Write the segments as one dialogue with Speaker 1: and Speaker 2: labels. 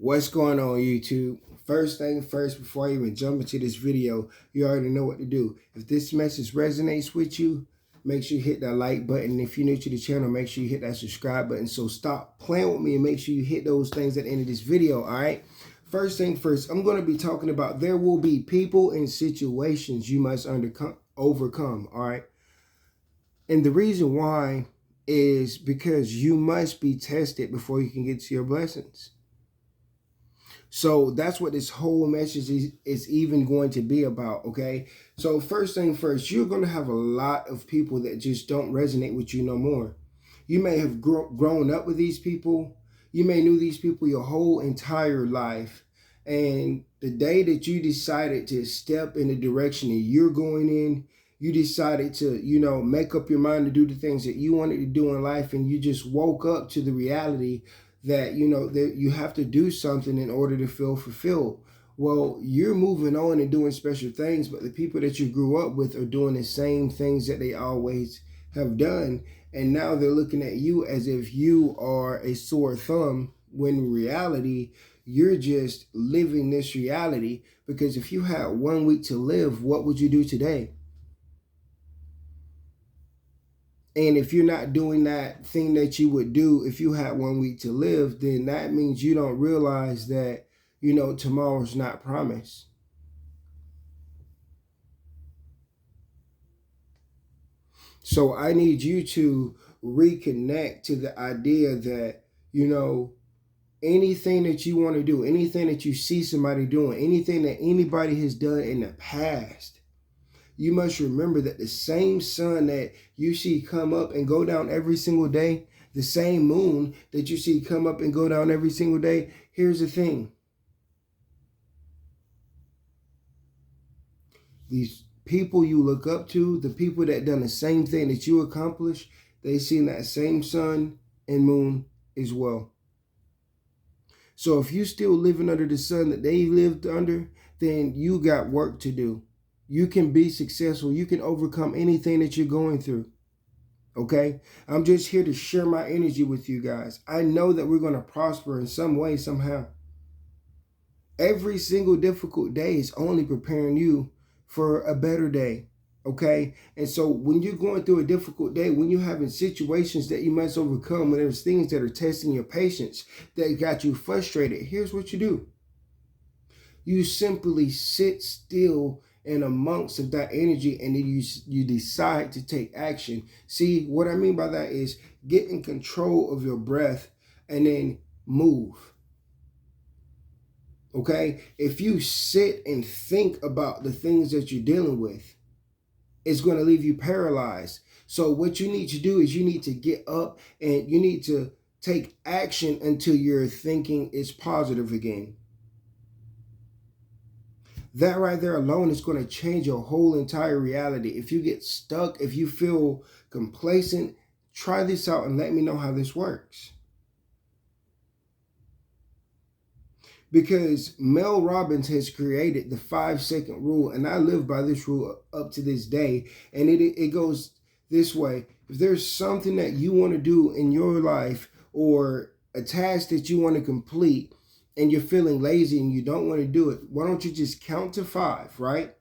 Speaker 1: What's going on, YouTube? First thing first, before I even jump into this video, you already know what to do. If this message resonates with you, make sure you hit that like button. If you're new to the channel, make sure you hit that subscribe button. So stop playing with me and make sure you hit those things at the end of this video, all right? First thing first, I'm going to be talking about there will be people and situations you must overcome, all right? And the reason why is because you must be tested before you can get to your blessings. So that's what this whole message is even going to be about, okay? So first thing first, you're going to have a lot of people that just don't resonate with you no more. You may have grown up with these people. You may knew these people your whole entire life. And the day that you decided to step in the direction that you're going in, you decided to, make up your mind to do the things that you wanted to do in life, and you just woke up to the reality that that you have to do something in order to feel fulfilled. Well, you're moving on and doing special things, but the people that you grew up with are doing the same things that they always have done, and now they're looking at you as if you are a sore thumb, when in reality you're just living this reality. Because if you had 1 week to live, what would you do today? And if you're not doing that thing that you would do if you had 1 week to live, then that means you don't realize that, tomorrow's not promised. So I need you to reconnect to the idea that, anything that you want to do, anything that you see somebody doing, anything that anybody has done in the past, you must remember that the same sun that you see come up and go down every single day, the same moon that you see come up and go down every single day, here's the thing. These people you look up to, the people that done the same thing that you accomplished, they seen that same sun and moon as well. So if you still living under the sun that they lived under, then you got work to do. You can be successful. You can overcome anything that you're going through. Okay? I'm just here to share my energy with you guys. I know that we're going to prosper in some way, somehow. Every single difficult day is only preparing you for a better day. Okay? And so when you're going through a difficult day, when you're having situations that you must overcome, when there's things that are testing your patience, that got you frustrated, here's what you do. You simply sit still and amongst of that energy, and then you decide to take action. See, what I mean by that is get in control of your breath and then move. Okay? If you sit and think about the things that you're dealing with, it's going to leave you paralyzed. So what you need to do is you need to get up and you need to take action until your thinking is positive again. That right there alone is going to change your whole entire reality. If you get stuck, if you feel complacent, try this out and let me know how this works. Because Mel Robbins has created the 5-second rule, and I live by this rule up to this day. And it goes this way. If there's something that you want to do in your life, or a task that you want to complete, and you're feeling lazy and you don't want to do it, why don't you just count to 5, right?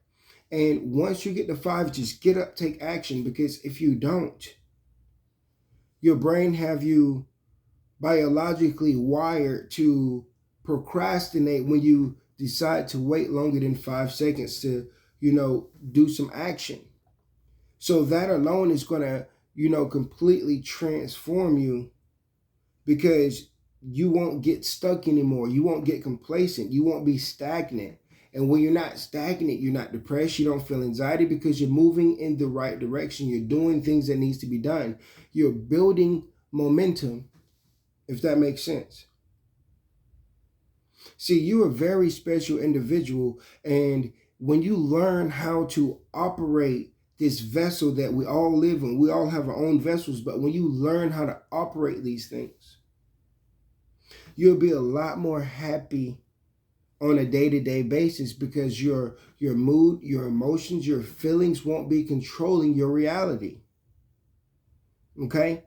Speaker 1: And once you get to 5, just get up, take action. Because if you don't, your brain have you biologically wired to procrastinate when you decide to wait longer than 5 seconds to, do some action. So that alone is going to, completely transform you, because you won't get stuck anymore. You won't get complacent. You won't be stagnant. And when you're not stagnant, you're not depressed. You don't feel anxiety, because you're moving in the right direction. You're doing things that needs to be done. You're building momentum, if that makes sense. See, you're a very special individual. And when you learn how to operate this vessel that we all live in, we all have our own vessels, but when you learn how to operate these things, you'll be a lot more happy on a day-to-day basis, because your mood, your emotions, your feelings won't be controlling your reality. Okay?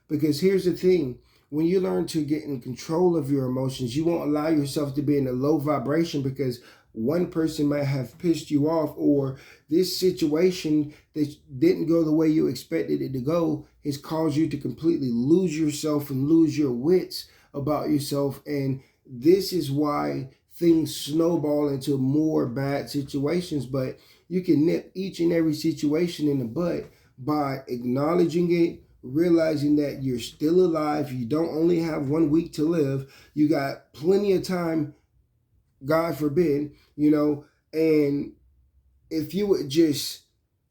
Speaker 1: Because here's the thing. when you learn to get in control of your emotions, you won't allow yourself to be in a low vibration because one person might have pissed you off, or this situation that didn't go the way you expected it to go has caused you to completely lose yourself and lose your wits about yourself. And this is why things snowball into more bad situations. But you can nip each and every situation in the bud by acknowledging it, realizing that you're still alive. You don't only have 1 week to live. You got plenty of time, God forbid, and if you would just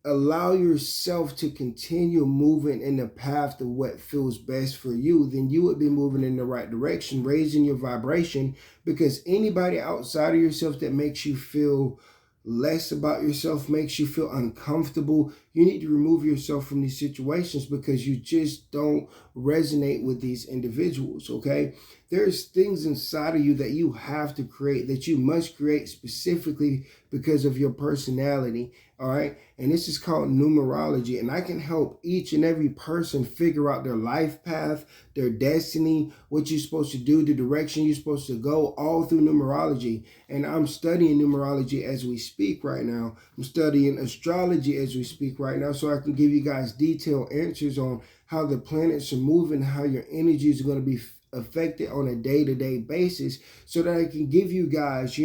Speaker 1: allow yourself to continue moving in the path of what feels best for you, then you would be moving in the right direction, raising your vibration, because anybody outside of yourself that makes you feel less about yourself, makes you feel uncomfortable, you need to remove yourself from these situations because you just don't resonate with these individuals, okay? There's things inside of you that you have to create, that you must create specifically because of your personality, all right? And this is called numerology, and I can help each and every person figure out their life path, their destiny, what you're supposed to do, the direction you're supposed to go, all through numerology. And I'm studying numerology as we speak right now. I'm studying astrology as we speak right now, so I can give you guys detailed answers on how the planets are moving, how your energies are going to be affected on a day-to-day basis, so that I can give you guys,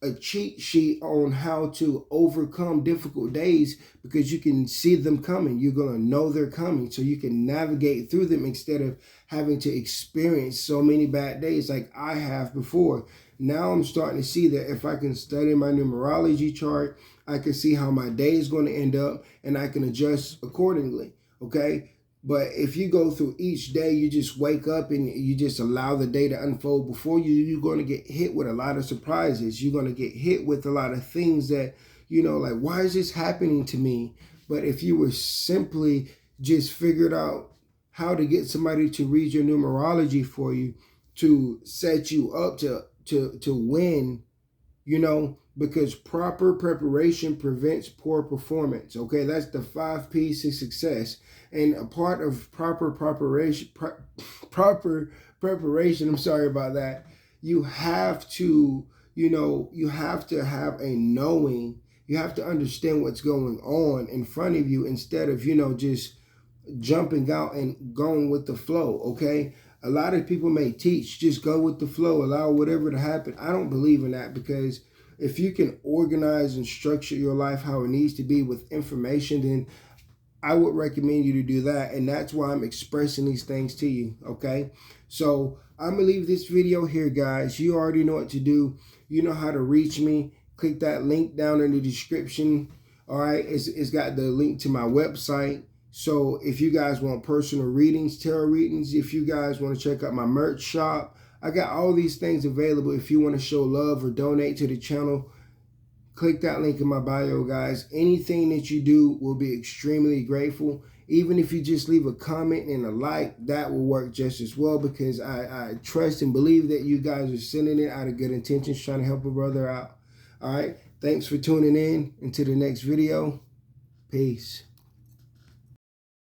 Speaker 1: a cheat sheet on how to overcome difficult days, because you can see them coming. You're going to know they're coming, so you can navigate through them instead of having to experience so many bad days like I have before. Now I'm starting to see that if I can study my numerology chart, I can see how my day is going to end up, and I can adjust accordingly, okay? But if you go through each day, you just wake up and you just allow the day to unfold before you, you're going to get hit with a lot of surprises. You're going to get hit with a lot of things that, like, why is this happening to me? But if you were simply just figured out how to get somebody to read your numerology for you, to set you up to win, because proper preparation prevents poor performance. Okay, that's the 5 P's to success. And a part of proper preparation, I'm sorry about that, you have to, you have to have a knowing. You have to understand what's going on in front of you instead of, just jumping out and going with the flow, okay? A lot of people may teach, just go with the flow, allow whatever to happen. I don't believe in that, because if you can organize and structure your life how it needs to be with information, then I would recommend you to do that. And that's why I'm expressing these things to you, okay? So I'm going to leave this video here, guys. You already know what to do. You know how to reach me. Click that link down in the description, all right? It's got the link to my website. So if you guys want personal readings, tarot readings, if you guys want to check out my merch shop, I got all these things available. If you want to show love or donate to the channel, click that link in my bio, guys. Anything that you do will be extremely grateful. Even if you just leave a comment and a like, that will work just as well, because I trust and believe that you guys are sending it out of good intentions, trying to help a brother out. All right. Thanks for tuning in. Until the next video. Peace.